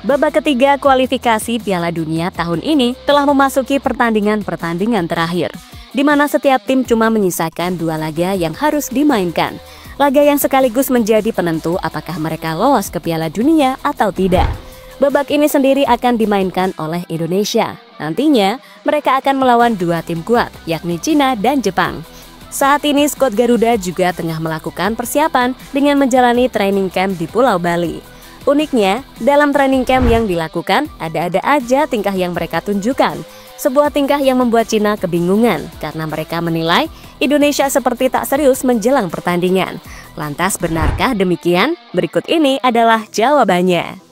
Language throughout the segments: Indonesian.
Babak ketiga kualifikasi Piala Dunia tahun ini telah memasuki pertandingan-pertandingan terakhir, di mana setiap tim cuma menyisakan 2 laga yang harus dimainkan. Laga yang sekaligus menjadi penentu apakah mereka lolos ke Piala Dunia atau tidak. Babak ini sendiri akan dimainkan oleh Indonesia. Nantinya, mereka akan melawan 2 tim kuat, yakni Cina dan Jepang. Saat ini skuad Garuda juga tengah melakukan persiapan dengan menjalani training camp di Pulau Bali. Uniknya, dalam training camp yang dilakukan, ada-ada aja tingkah yang mereka tunjukkan. Sebuah tingkah yang membuat Cina kebingungan karena mereka menilai Indonesia seperti tak serius menjelang pertandingan. Lantas benarkah demikian? Berikut ini adalah jawabannya.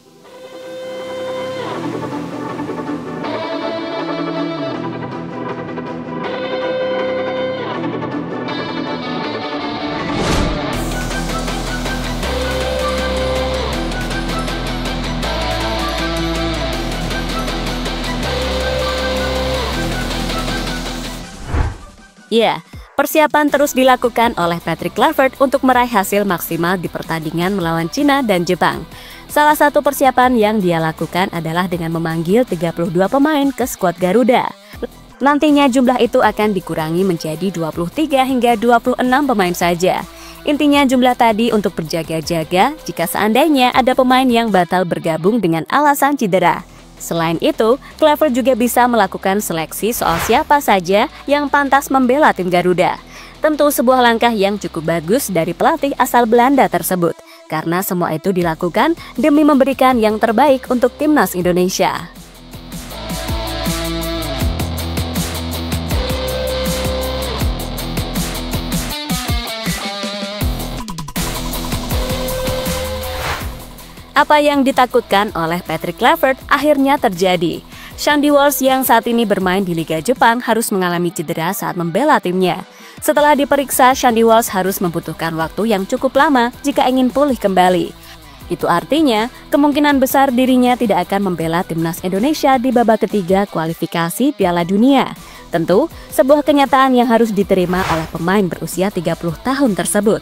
Ya, persiapan terus dilakukan oleh Patrick Kluivert untuk meraih hasil maksimal di pertandingan melawan Cina dan Jepang. Salah satu persiapan yang dia lakukan adalah dengan memanggil 32 pemain ke skuad Garuda. Nantinya jumlah itu akan dikurangi menjadi 23 hingga 26 pemain saja. Intinya jumlah tadi untuk berjaga-jaga jika seandainya ada pemain yang batal bergabung dengan alasan cedera. Selain itu, Kluivert juga bisa melakukan seleksi soal siapa saja yang pantas membela tim Garuda. Tentu sebuah langkah yang cukup bagus dari pelatih asal Belanda tersebut, karena semua itu dilakukan demi memberikan yang terbaik untuk timnas Indonesia. Apa yang ditakutkan oleh Patrick Kluivert akhirnya terjadi. Shandy Walsh yang saat ini bermain di Liga Jepang harus mengalami cedera saat membela timnya. Setelah diperiksa, Shandy Walsh harus membutuhkan waktu yang cukup lama jika ingin pulih kembali. Itu artinya, kemungkinan besar dirinya tidak akan membela timnas Indonesia di babak ketiga kualifikasi Piala Dunia. Tentu, sebuah kenyataan yang harus diterima oleh pemain berusia 30 tahun tersebut.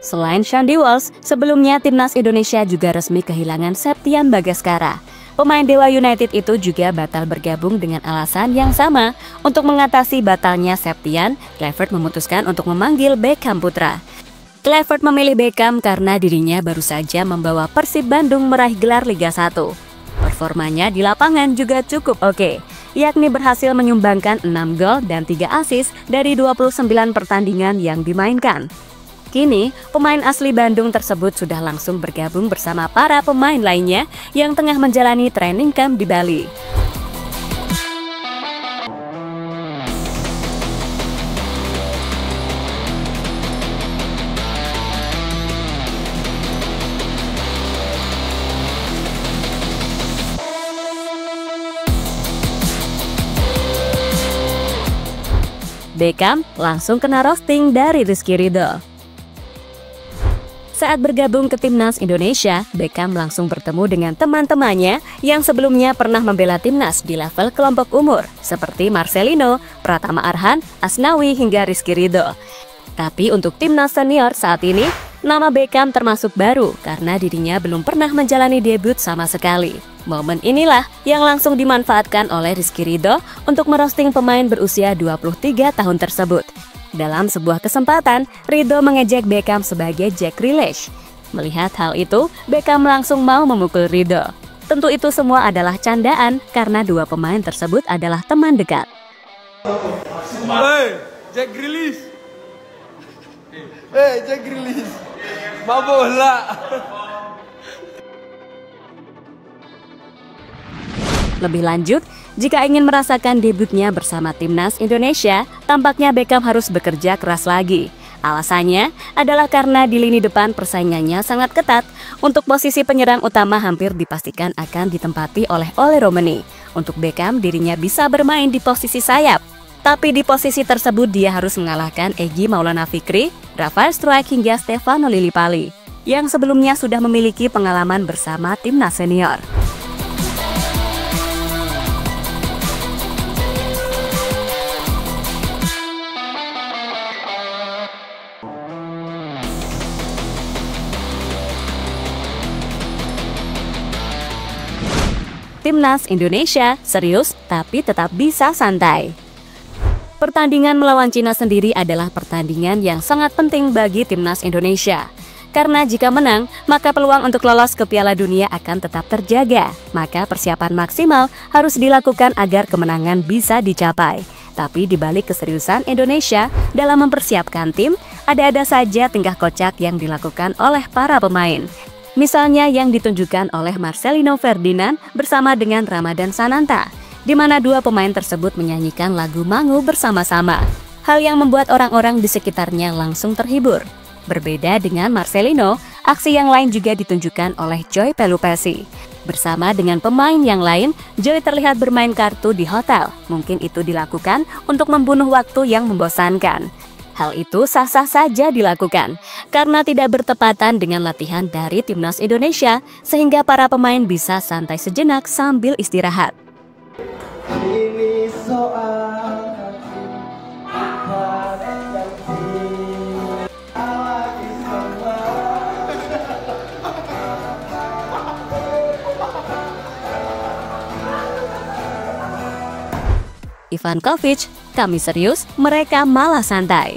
Selain Shandy Walsh, sebelumnya timnas Indonesia juga resmi kehilangan Septian Bagaskara. Pemain Dewa United itu juga batal bergabung dengan alasan yang sama. Untuk mengatasi batalnya Septian, Kluivert memutuskan untuk memanggil Beckham Putra. Kluivert memilih Beckham karena dirinya baru saja membawa Persib Bandung meraih gelar Liga 1. Performanya di lapangan juga cukup oke, yakni berhasil menyumbangkan 6 gol dan 3 assist dari 29 pertandingan yang dimainkan. Kini, pemain asli Bandung tersebut sudah langsung bergabung bersama para pemain lainnya yang tengah menjalani training camp di Bali. Beckham langsung kena roasting dari Rizky Ridho. Saat bergabung ke timnas Indonesia, Beckham langsung bertemu dengan teman-temannya yang sebelumnya pernah membela timnas di level kelompok umur, seperti Marcelino, Pratama Arhan, Asnawi, hingga Rizky Ridho. Tapi untuk timnas senior saat ini, nama Beckham termasuk baru karena dirinya belum pernah menjalani debut sama sekali. Momen inilah yang langsung dimanfaatkan oleh Rizky Ridho untuk merosting pemain berusia 23 tahun tersebut. Dalam sebuah kesempatan, Ridho mengejek Beckham sebagai Jack Grealish. Melihat hal itu, Beckham langsung mau memukul Ridho. Tentu itu semua adalah candaan karena 2 pemain tersebut adalah teman dekat. Hey, Jack Grealish. Hey, Jack Grealish. Ma bola. Lebih lanjut, jika ingin merasakan debutnya bersama timnas Indonesia, tampaknya Beckham harus bekerja keras lagi. Alasannya adalah karena di lini depan persaingannya sangat ketat. Untuk posisi penyerang utama hampir dipastikan akan ditempati oleh Ole Romeni. Untuk Beckham, dirinya bisa bermain di posisi sayap. Tapi di posisi tersebut dia harus mengalahkan Egy Maulana Fikri, Rafael Struijk hingga Stefano Lillipali, yang sebelumnya sudah memiliki pengalaman bersama timnas senior. Timnas Indonesia serius tapi tetap bisa santai. Pertandingan melawan Cina sendiri adalah pertandingan yang sangat penting bagi Timnas Indonesia. Karena jika menang, maka peluang untuk lolos ke Piala Dunia akan tetap terjaga. Maka persiapan maksimal harus dilakukan agar kemenangan bisa dicapai. Tapi di balik keseriusan Indonesia dalam mempersiapkan tim, ada-ada saja tingkah kocak yang dilakukan oleh para pemain. Misalnya yang ditunjukkan oleh Marcelino Ferdinand bersama dengan Ramadan Sananta, di mana dua pemain tersebut menyanyikan lagu Mangu bersama-sama. Hal yang membuat orang-orang di sekitarnya langsung terhibur. Berbeda dengan Marcelino, aksi yang lain juga ditunjukkan oleh Joy Pelupesi. Bersama dengan pemain yang lain, Joy terlihat bermain kartu di hotel. Mungkin itu dilakukan untuk membunuh waktu yang membosankan. Hal itu sah-sah saja dilakukan, karena tidak bertepatan dengan latihan dari Timnas Indonesia, sehingga para pemain bisa santai sejenak sambil istirahat. Ini soal Ivankovic, kami serius, mereka malah santai.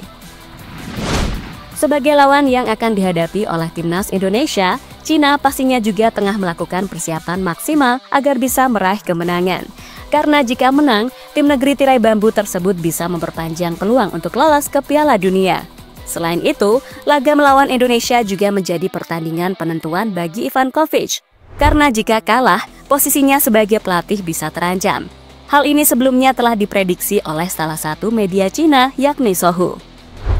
Sebagai lawan yang akan dihadapi oleh Timnas Indonesia, Cina pastinya juga tengah melakukan persiapan maksimal agar bisa meraih kemenangan. Karena jika menang, tim negeri tirai bambu tersebut bisa memperpanjang peluang untuk lolos ke Piala Dunia. Selain itu, laga melawan Indonesia juga menjadi pertandingan penentuan bagi Ivankovic. Karena jika kalah, posisinya sebagai pelatih bisa terancam. Hal ini sebelumnya telah diprediksi oleh salah satu media Cina, yakni Sohu.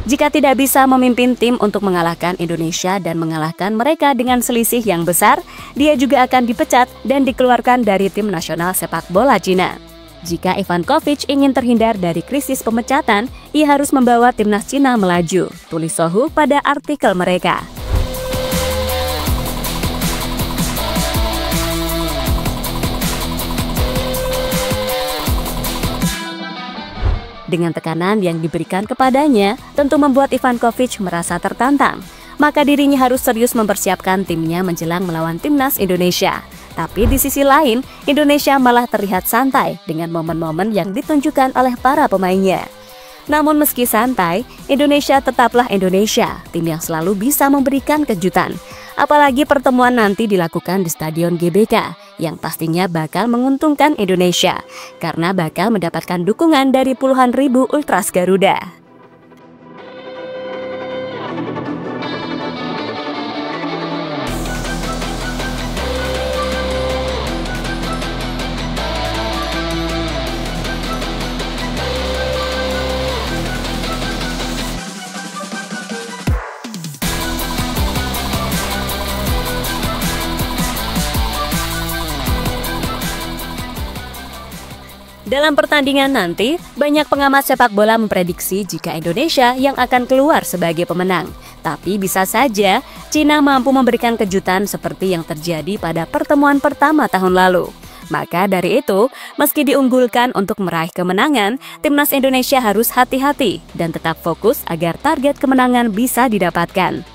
Jika tidak bisa memimpin tim untuk mengalahkan Indonesia dan mengalahkan mereka dengan selisih yang besar, dia juga akan dipecat dan dikeluarkan dari tim nasional sepak bola Cina. Jika Ivankovic ingin terhindar dari krisis pemecatan, ia harus membawa timnas Cina melaju, tulis Sohu pada artikel mereka. Dengan tekanan yang diberikan kepadanya, tentu membuat Ivankovic merasa tertantang. Maka dirinya harus serius mempersiapkan timnya menjelang melawan Timnas Indonesia. Tapi di sisi lain, Indonesia malah terlihat santai dengan momen-momen yang ditunjukkan oleh para pemainnya. Namun meski santai, Indonesia tetaplah Indonesia, tim yang selalu bisa memberikan kejutan. Apalagi pertemuan nanti dilakukan di Stadion GBK, yang pastinya bakal menguntungkan Indonesia, karena bakal mendapatkan dukungan dari puluhan ribu Ultras Garuda. Dalam pertandingan nanti, banyak pengamat sepak bola memprediksi jika Indonesia yang akan keluar sebagai pemenang. Tapi bisa saja Cina mampu memberikan kejutan seperti yang terjadi pada pertemuan pertama tahun lalu. Maka dari itu, meski diunggulkan untuk meraih kemenangan, Timnas Indonesia harus hati-hati dan tetap fokus agar target kemenangan bisa didapatkan.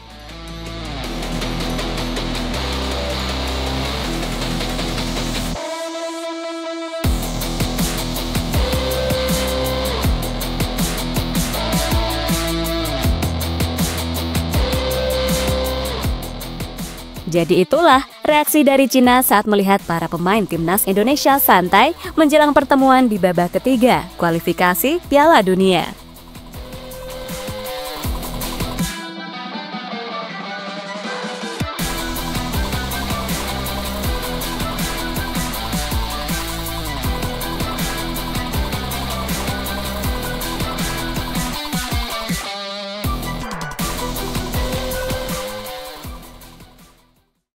Jadi itulah reaksi dari Cina saat melihat para pemain Timnas Indonesia santai menjelang pertemuan di babak ketiga kualifikasi Piala Dunia.